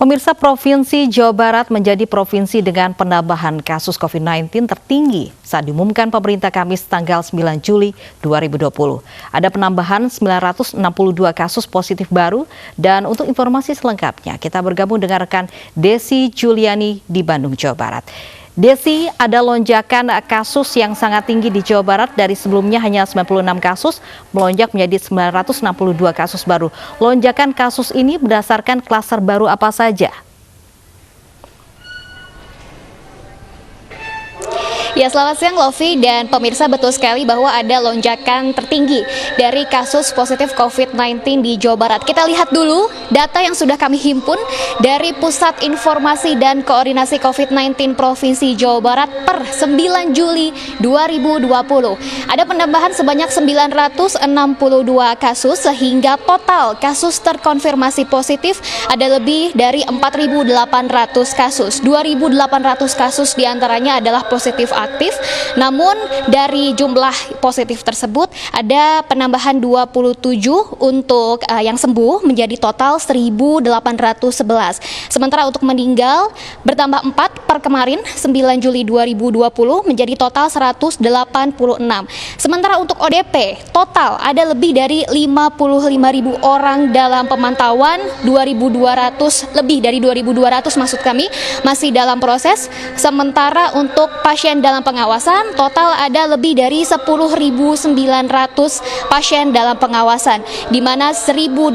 Pemirsa, Provinsi Jawa Barat menjadi provinsi dengan penambahan kasus COVID-19 tertinggi saat diumumkan pemerintah Kamis tanggal 9 Juli 2020. Ada penambahan 962 kasus positif baru dan untuk informasi selengkapnya kita bergabung dengan rekan Desi Juliani di Bandung, Jawa Barat. Desi, ada lonjakan kasus yang sangat tinggi di Jawa Barat dari sebelumnya hanya 96 kasus melonjak menjadi 962 kasus baru. Lonjakan kasus ini berdasarkan klaster baru apa saja? Ya, selamat siang Lovi dan pemirsa, betul sekali bahwa ada lonjakan tertinggi dari kasus positif COVID-19 di Jawa Barat. Kita lihat dulu data yang sudah kami himpun dari Pusat Informasi dan Koordinasi COVID-19 Provinsi Jawa Barat per 9 Juli 2020. Ada penambahan sebanyak 962 kasus sehingga total kasus terkonfirmasi positif ada lebih dari 4.800 kasus. 2.800 kasus diantaranya adalah positif aktif, namun dari jumlah positif tersebut ada penambahan 27 untuk yang sembuh menjadi total 1.811. Sementara untuk meninggal bertambah 4 per kemarin 9 Juli 2020 menjadi total 186. Sementara untuk ODP total ada lebih dari 55.000 orang dalam pemantauan, 2.200 lebih dari 2.200 maksud kami masih dalam proses. Sementara untuk pasien dalam pengawasan total ada lebih dari 10.900 pasien dalam pengawasan, di mana 1.200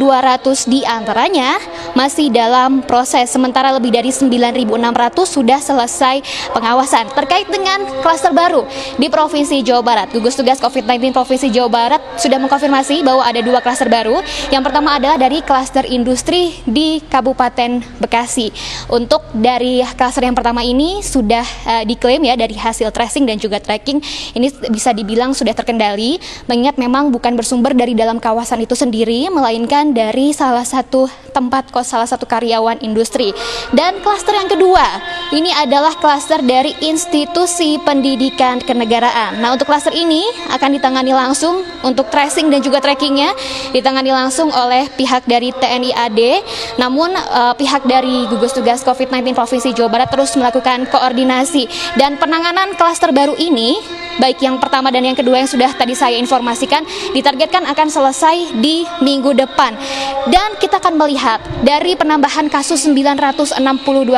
diantaranya masih dalam proses, sementara lebih dari 9.600 sudah selesai pengawasan. Terkait dengan klaster baru di Provinsi Jawa Barat, gugus tugas COVID-19 Provinsi Jawa Barat sudah mengkonfirmasi bahwa ada 2 klaster baru. Yang pertama adalah dari klaster industri di Kabupaten Bekasi. Untuk dari klaster yang pertama ini sudah diklaim ya dari hasil tracing dan juga tracking ini bisa dibilang sudah terkendali, mengingat memang bukan bersumber dari dalam kawasan itu sendiri, melainkan dari salah satu tempat kos salah satu karyawan industri. Dan klaster yang kedua ini adalah klaster dari institusi pendidikan kenegaraan. Nah, untuk klaster ini akan ditangani langsung untuk tracing dan juga trackingnya ditangani langsung oleh pihak dari TNI AD. Namun pihak dari gugus tugas COVID-19 Provinsi Jawa Barat terus melakukan koordinasi dan penanganan klaster baru ini, baik yang pertama dan yang kedua yang sudah tadi saya informasikan, ditargetkan akan selesai di minggu depan. Dan kita akan melihat dari penambahan kasus 962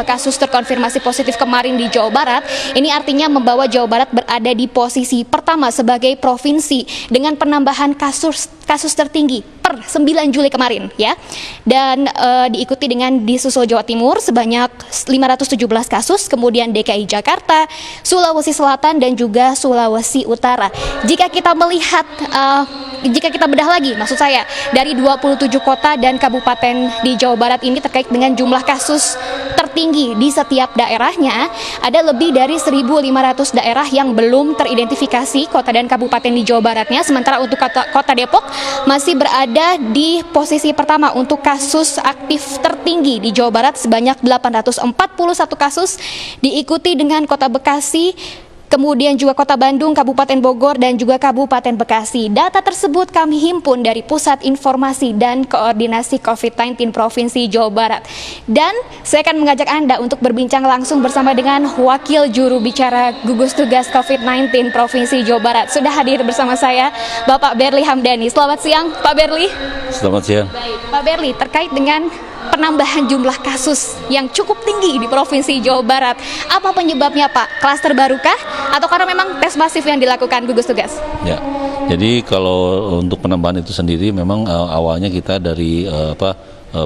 kasus terkonfirmasi positif kemarin di Jawa Barat, ini artinya membawa Jawa Barat berada di posisi pertama sebagai provinsi dengan penambahan kasus tertinggi per 9 Juli kemarin ya. Dan diikuti dengan disusul Jawa Timur sebanyak 517 kasus, kemudian DKI Jakarta, Sulawesi Selatan dan juga Sulawesi Utara. Jika kita melihat jika kita bedah lagi, maksud saya dari 27 kota dan kabupaten di Jawa Barat ini terkait dengan jumlah kasus tertinggi di setiap daerahnya, ada lebih dari 1.500 daerah yang belum teridentifikasi kota dan kabupaten di Jawa Baratnya. Sementara untuk kota Depok masih berada di posisi pertama untuk kasus aktif tertinggi di Jawa Barat sebanyak 841 kasus, diikuti dengan kota Bekasi, kemudian juga Kota Bandung, Kabupaten Bogor, dan juga Kabupaten Bekasi. Data tersebut kami himpun dari Pusat Informasi dan Koordinasi COVID-19 Provinsi Jawa Barat. Dan saya akan mengajak Anda untuk berbincang langsung bersama dengan Wakil Juru Bicara Gugus Tugas COVID-19 Provinsi Jawa Barat. Sudah hadir bersama saya, Bapak Berli Hamdani. Selamat siang, Pak Berli. Selamat siang. Baik, Pak Berli, terkait dengan penambahan jumlah kasus yang cukup tinggi di Provinsi Jawa Barat, apa penyebabnya Pak? Klaster barukah atau karena memang tes masif yang dilakukan gugus tugas? Ya, jadi kalau untuk penambahan itu sendiri memang awalnya kita dari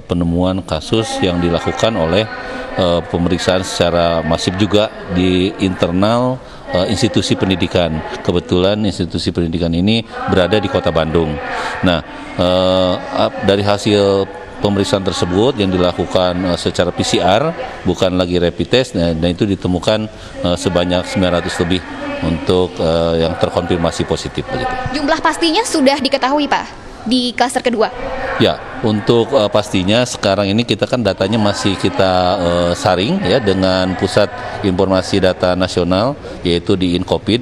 penemuan kasus yang dilakukan oleh pemeriksaan secara masif juga di internal institusi pendidikan. Kebetulan institusi pendidikan ini berada di Kota Bandung. Nah, dari hasil pemeriksaan tersebut yang dilakukan secara PCR, bukan lagi rapid test, dan itu ditemukan sebanyak 900 lebih untuk yang terkonfirmasi positif begitu. Jumlah pastinya sudah diketahui Pak di klaster kedua? Ya, untuk pastinya sekarang ini kita kan datanya masih kita saring ya dengan Pusat Informasi Data Nasional, yaitu di Inkopid.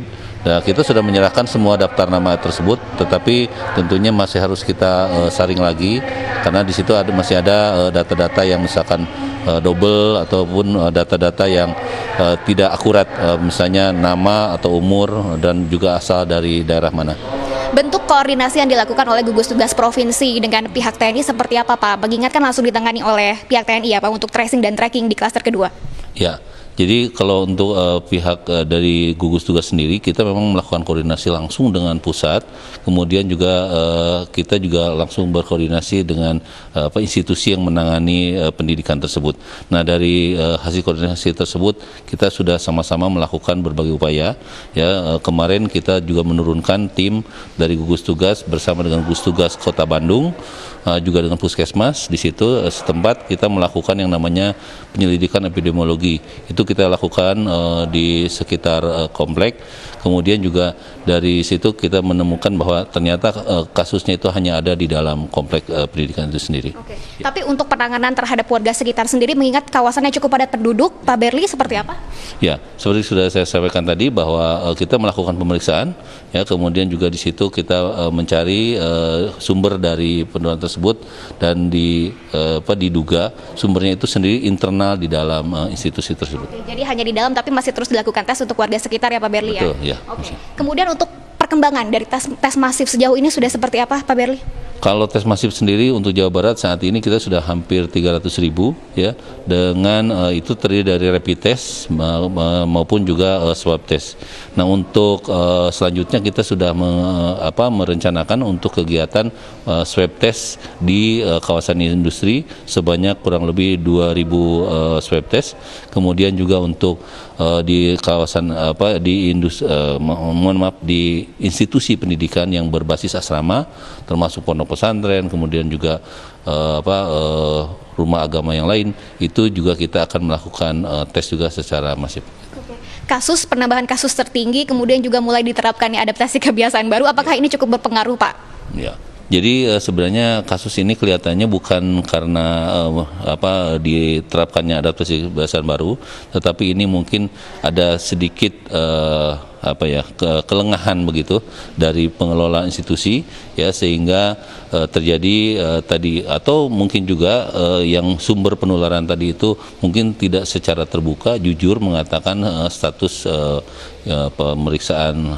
Nah, kita sudah menyerahkan semua daftar nama tersebut, tetapi tentunya masih harus kita saring lagi karena di situ masih ada data-data yang misalkan double ataupun data-data yang tidak akurat, misalnya nama atau umur dan juga asal dari daerah mana. Bentuk koordinasi yang dilakukan oleh gugus tugas provinsi dengan pihak TNI seperti apa, Pak? Mengingatkan langsung ditangani oleh pihak TNI ya, Pak, untuk tracing dan tracking di klaster kedua. Ya, jadi kalau untuk pihak dari gugus tugas sendiri, kita memang melakukan koordinasi langsung dengan pusat, kemudian juga kita juga langsung berkoordinasi dengan institusi yang menangani pendidikan tersebut. Nah, dari hasil koordinasi tersebut, kita sudah sama-sama melakukan berbagai upaya. Ya, kemarin kita juga menurunkan tim dari gugus tugas bersama dengan gugus tugas Kota Bandung, juga dengan puskesmas di situ setempat kita melakukan yang namanya penyelidikan epidemiologi. Itu kita lakukan di sekitar komplek. Kemudian juga dari situ kita menemukan bahwa ternyata kasusnya itu hanya ada di dalam komplek pendidikan itu sendiri. Oke. Tapi untuk penanganan terhadap warga sekitar sendiri, mengingat kawasannya cukup padat penduduk, Pak Berli, seperti apa? Ya, seperti sudah saya sampaikan tadi bahwa kita melakukan pemeriksaan, ya, kemudian juga di situ kita mencari sumber dari penularan tersebut dan diduga sumbernya itu sendiri internal di dalam institusi tersebut. Oke, jadi hanya di dalam, tapi masih terus dilakukan tes untuk warga sekitar ya, Pak Berli. Betul, ya? ya. Oke. Kemudian untuk perkembangan dari tes masif sejauh ini sudah seperti apa, Pak Berli? Kalau tes masif sendiri untuk Jawa Barat saat ini kita sudah hampir 300.000 ya, dengan itu terdiri dari rapid test maupun juga swab test. Nah, untuk selanjutnya kita sudah merencanakan untuk kegiatan swab test di kawasan industri sebanyak kurang lebih 2.000 swab test. Kemudian juga untuk di kawasan di institusi pendidikan yang berbasis asrama termasuk pondok pesantren, kemudian juga rumah agama yang lain, itu juga kita akan melakukan tes juga secara masif. Penambahan kasus tertinggi, kemudian juga mulai diterapkannya adaptasi kebiasaan baru, apakah ini cukup berpengaruh, Pak? Ya. Jadi sebenarnya kasus ini kelihatannya bukan karena diterapkannya adaptasi kebiasaan baru, tetapi ini mungkin ada sedikit kelengahan begitu dari pengelola institusi, ya, sehingga terjadi tadi, atau mungkin juga yang sumber penularan tadi itu mungkin tidak secara terbuka jujur mengatakan status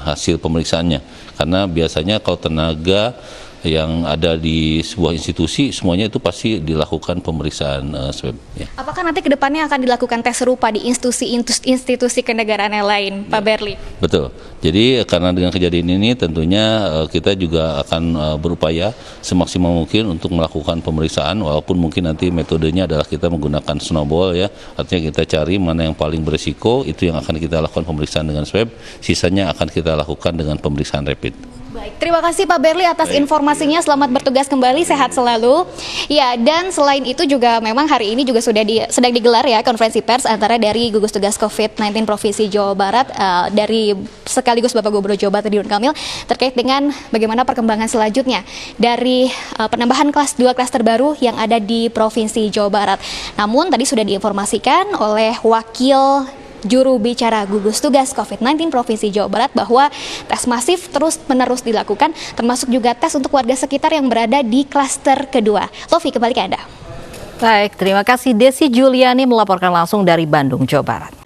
hasil pemeriksaannya, karena biasanya kalau tenaga yang ada di sebuah institusi semuanya itu pasti dilakukan pemeriksaan swab. Ya. Apakah nanti kedepannya akan dilakukan tes serupa di institusi kenegaraan yang lain, ya, Pak Berli? Betul. Jadi karena dengan kejadian ini tentunya kita juga akan berupaya semaksimal mungkin untuk melakukan pemeriksaan, walaupun mungkin nanti metodenya adalah kita menggunakan snowball, ya, artinya kita cari mana yang paling berisiko, itu yang akan kita lakukan pemeriksaan dengan swab, sisanya akan kita lakukan dengan pemeriksaan rapid. Baik, terima kasih Pak Berli atas informasinya. Selamat bertugas kembali, sehat selalu. Ya, dan selain itu juga memang hari ini juga sedang digelar ya konferensi pers antara dari gugus tugas COVID-19 Provinsi Jawa Barat dari sekaligus Bapak Gubernur Jawa Barat Ridwan Kamil terkait dengan bagaimana perkembangan selanjutnya dari penambahan kelas 2 klaster baru yang ada di Provinsi Jawa Barat. Namun tadi sudah diinformasikan oleh Wakil Juru bicara gugus tugas COVID-19 Provinsi Jawa Barat bahwa tes masif terus-menerus dilakukan, termasuk juga tes untuk warga sekitar yang berada di klaster kedua. Lofi, kembali ke Anda. Baik, terima kasih Desi Juliani melaporkan langsung dari Bandung, Jawa Barat.